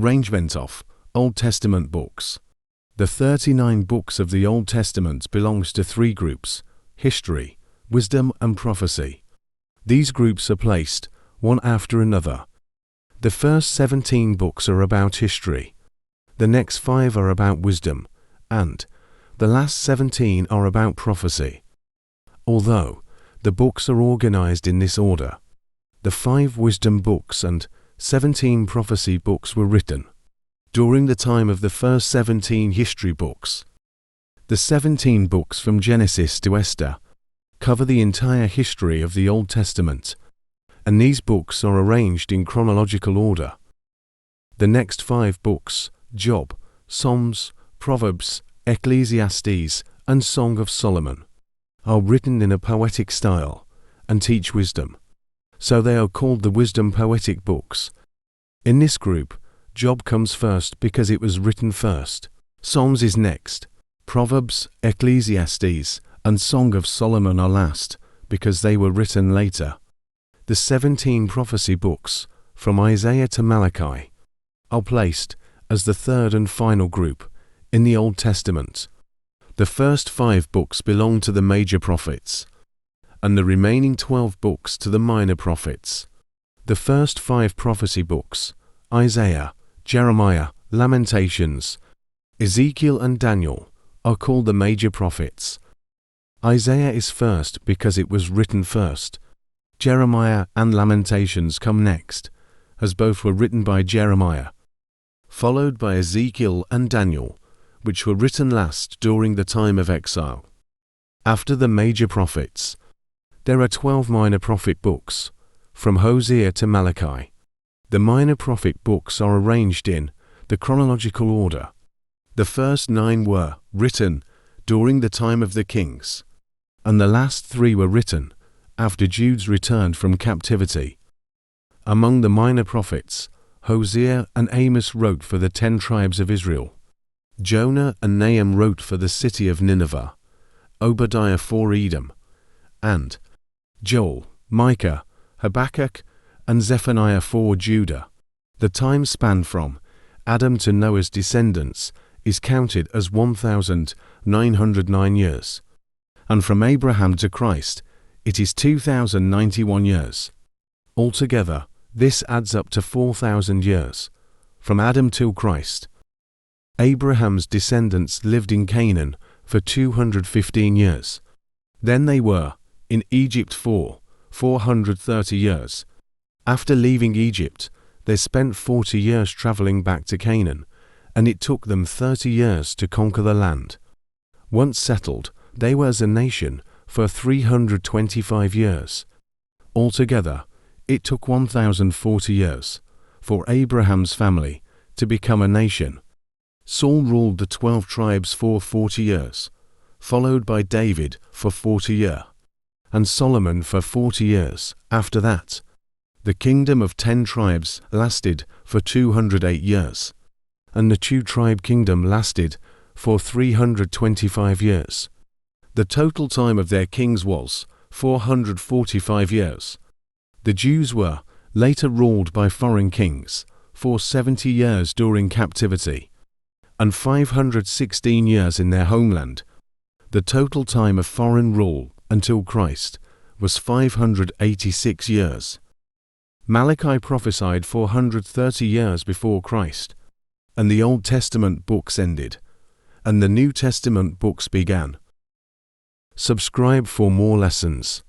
Arrangement of Old Testament books. The 39 books of the Old Testament belongs to three groups: history, wisdom, and prophecy. These groups are placed one after another. The first 17 books are about history. The next 5 are about wisdom, and the last 17 are about prophecy. Although the books are organized in this order, the 5 wisdom books and 17 prophecy books were written during the time of the first 17 history books. The 17 books from Genesis to Esther cover the entire history of the Old Testament, and these books are arranged in chronological order. The next 5 books, Job, Psalms, Proverbs, Ecclesiastes, and Song of Solomon, are written in a poetic style and teach wisdom, so they are called the wisdom poetic books. In this group, Job comes first because it was written first. Psalms is next. Proverbs, Ecclesiastes, and Song of Solomon are last because they were written later. The 17 prophecy books, from Isaiah to Malachi, are placed as the third and final group in the Old Testament. The first 5 books belong to the major prophets, and the remaining 12 books to the minor prophets. The first 5 prophecy books, Isaiah, Jeremiah, Lamentations, Ezekiel, and Daniel, are called the major prophets. Isaiah is first because it was written first. Jeremiah and Lamentations come next, as both were written by Jeremiah, followed by Ezekiel and Daniel, which were written last during the time of exile. After the major prophets, there are 12 minor prophet books, from Hosea to Malachi. The minor prophet books are arranged in the chronological order. The first 9 were written during the time of the kings, and the last 3 were written after Jude's returned from captivity. Among the minor prophets, Hosea and Amos wrote for the 10 tribes of Israel. Jonah and Nahum wrote for the city of Nineveh. Obadiah for Edom, and Joel, Micah, Habakkuk, and Zephaniah for Judah. The time span from Adam to Noah's descendants is counted as 1,909 years, and from Abraham to Christ it is 2,091 years. Altogether, this adds up to 4,000 years, from Adam till Christ. Abraham's descendants lived in Canaan for 215 years. Then they were in Egypt for 430 years. After leaving Egypt, they spent 40 years traveling back to Canaan, and it took them 30 years to conquer the land. Once settled, they were as a nation for 325 years. Altogether, it took 1,040 years for Abraham's family to become a nation. Saul ruled the 12 tribes for 40 years, followed by David for 40 years, and Solomon for 40 years. After that, the kingdom of 10 tribes lasted for 208 years, and the 2-tribe kingdom lasted for 325 years. The total time of their kings was 445 years. The Jews were later ruled by foreign kings for 70 years during captivity, and 516 years in their homeland. The total time of foreign rule until Christ was 586 years. Malachi prophesied 430 years before Christ, and the Old Testament books ended, and the New Testament books began. Subscribe for more lessons.